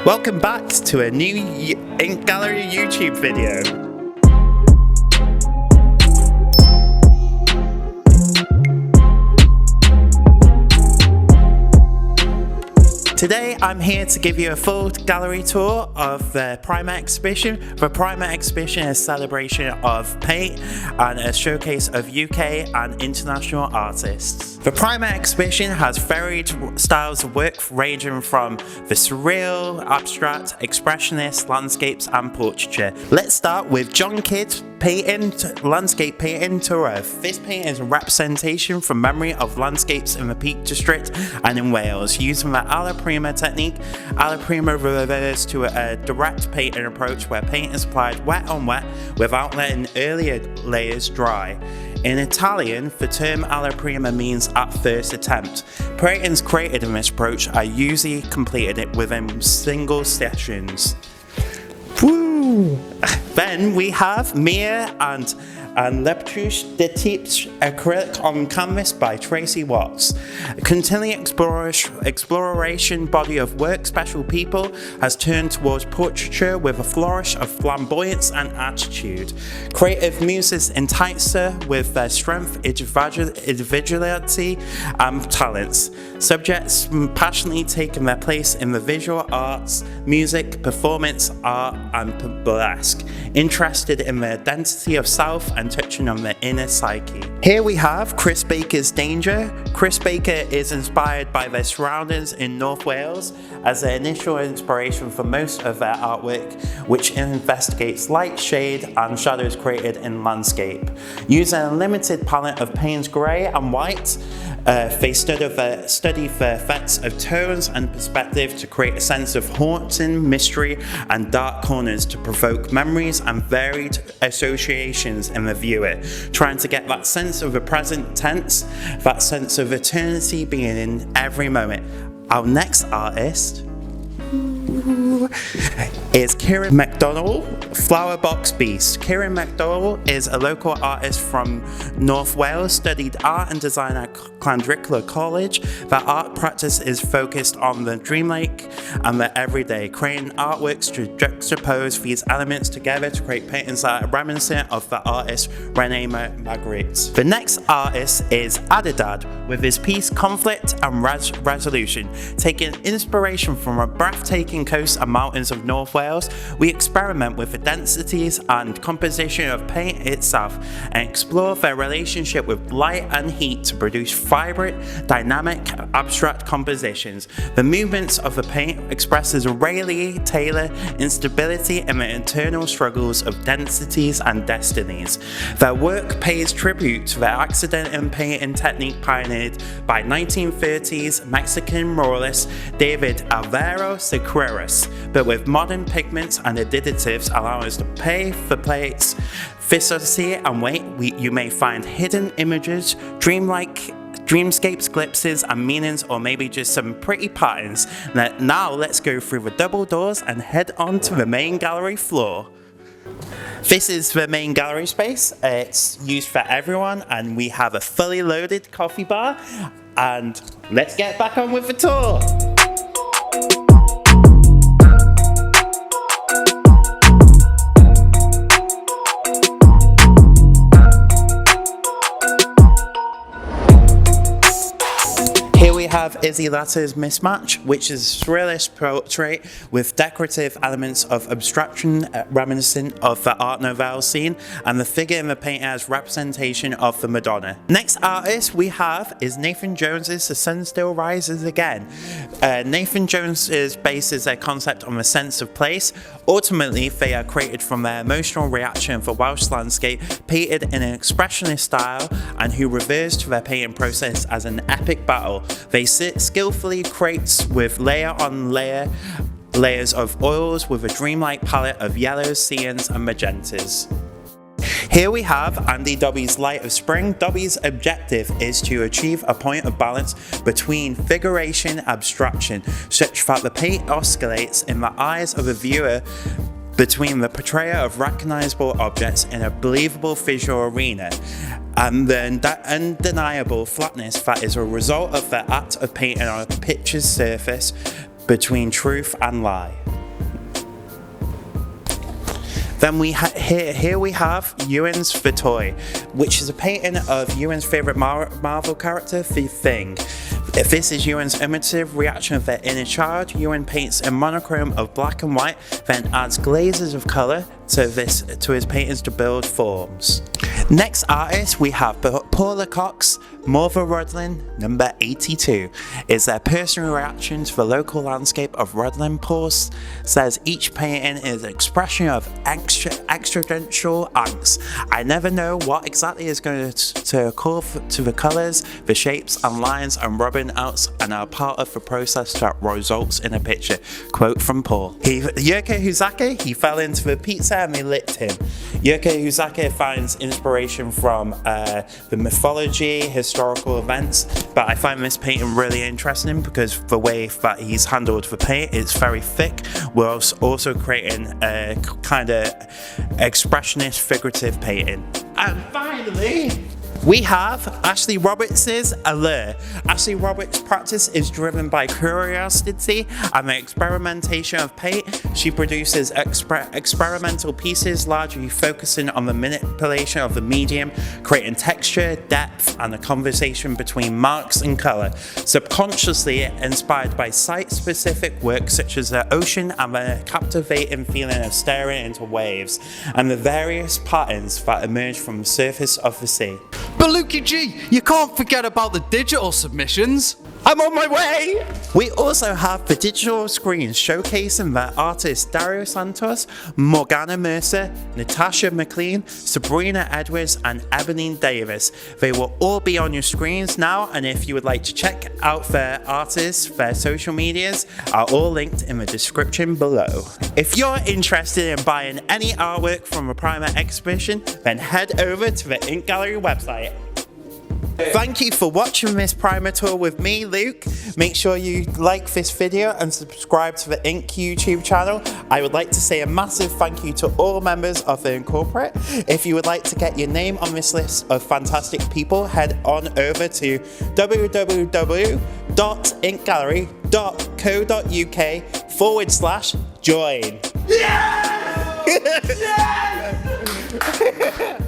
Welcome back to a new Ink Gallery YouTube video. Today I'm here to give you a full gallery tour of the Primer exhibition. The Primer exhibition is a celebration of paint and a showcase of UK and international artists. The Primer exhibition has varied styles of work ranging from the surreal, abstract, expressionist, landscapes and portraiture. Let's start with John Kidd's landscape painting tour. This painting is a representation from memory of landscapes in the Peak District and in Wales. Using the alla prima technique, alla prima refers to a direct painting approach where paint is applied wet on wet without letting earlier layers dry. In Italian, the term alla prima means at first attempt. Paintings created in this approach are usually completed within single sessions. Woo! Then we have Mia and L'Eptrouche de Types acrylic on canvas by Tracy Watts. A continuing exploration body of work, Special People has turned towards portraiture with a flourish of flamboyance and attitude. Creative muses entice her with their strength, individuality and talents. Subjects passionately taking their place in the visual arts, music, performance, art and burlesque, interested in the identity of self and touching on the inner psyche. Here we have Chris Baker's Danger. Chris Baker is inspired by their surroundings in North Wales as the initial inspiration for most of their artwork, which investigates light, shade and shadows created in landscape. Using a limited palette of Payne's grey and white, they study the effects of tones and perspective to create a sense of haunting, mystery and dark corners to provoke memories and varied associations in the viewer, trying to get that sense of the present tense, that sense of eternity being in every moment. Our next artist is Kieran MacDonald, Flower Box Beast. Kieran MacDonald is a local artist from North Wales, studied art and design at Llandrillo College. Their art practice is focused on the dreamlike and the everyday, creating artworks to juxtapose these elements together to create paintings that are reminiscent of the artist René Magritte. The next artist is Adidad, with his piece Conflict and Resolution. Taking inspiration from a breathtaking coast and mountains of North Wales, we experiment with the densities and composition of paint itself and explore their relationship with light and heat to produce vibrant, dynamic, abstract compositions. The movements of the paint expresses a rarely tailored instability in the internal struggles of densities and destinies. Their work pays tribute to the accident in painting technique pioneered by 1930s Mexican muralist David Alvaro Sequeiros, but with modern pigments and additives allowing us to pay for plates, viscosity and weight. You may find hidden images, dreamscapes, glimpses and meanings, or maybe just some pretty patterns. Now let's go through the double doors and head on to the main gallery floor. This is the main gallery space. It's used for everyone and we have a fully loaded coffee bar, and let's get back on with the tour. Here we have Izzy Latter's Mismatch, which is a surrealist portrait with decorative elements of abstraction reminiscent of the Art Nouveau scene, and the figure in the painting has representation of the Madonna. Next artist we have is Nathan Jones's The Sun Still Rises Again. Nathan Jones's bases their concept on the sense of place. Ultimately, they are created from their emotional reaction of the Welsh landscape, painted in an expressionist style, and who refers to their painting process as an epic battle. They skillfully create with layer on layer, layers of oils with a dreamlike palette of yellows, cyans and magentas. Here we have Andy Dobby's Light of Spring. Dobby's objective is to achieve a point of balance between figuration and abstraction, such that the paint oscillates in the eyes of the viewer between the portrayal of recognizable objects in a believable visual arena and the undeniable flatness that is a result of the act of painting on a picture's surface between truth and lie. Then here we have Ewan's The Toy, which is a painting of Ewan's favourite Marvel character, The Thing. If this is Ewan's imitative reaction of their inner child, Ewan paints a monochrome of black and white, then adds glazes of colour to his paintings to build forms. Next artist we have Paula Cox. Morva Rudlin, number 82, is their personal reaction to the local landscape of Rudlin. Pulse says each painting is an expression of existential angst. I never know what exactly is going to occur to the colours, the shapes and lines and rubbing outs, and are part of the process that results in a picture. Quote from Paul. Yurko Huzaka, he fell into the pizza and they licked him. Yurko Huzaka finds inspiration from the mythology, historical events, but I find this painting really interesting because the way that he's handled the paint, it's very thick, whilst also creating a kind of expressionist figurative painting. And finally, we have Ashley Roberts' Allure. Ashley Roberts' practice is driven by curiosity and the experimentation of paint. She produces experimental pieces largely focusing on the manipulation of the medium, creating texture, depth, and a conversation between marks and colour, subconsciously inspired by site-specific work such as the ocean and the captivating feeling of staring into waves, and the various patterns that emerge from the surface of the sea. But Lukey G, you can't forget about the digital submissions. I'm on my way! We also have the digital screens showcasing the artists Dario Santos, Morgana Mercer, Natasha McLean, Sabrina Edwards, and Ebony Davis. They will all be on your screens now, and if you would like to check out their artists, their social medias are all linked in the description below. If you're interested in buying any artwork from a Primer exhibition, then head over to the Ink Gallery website. Thank you for watching this Primer tour with me, Luke. Make sure you like this video and subscribe to the Ink YouTube channel. I would like to say a massive thank you to all members of the Incorporate. If you would like to get your name on this list of fantastic people, head on over to www.inkgallery.co.uk/join. Yeah! Yeah!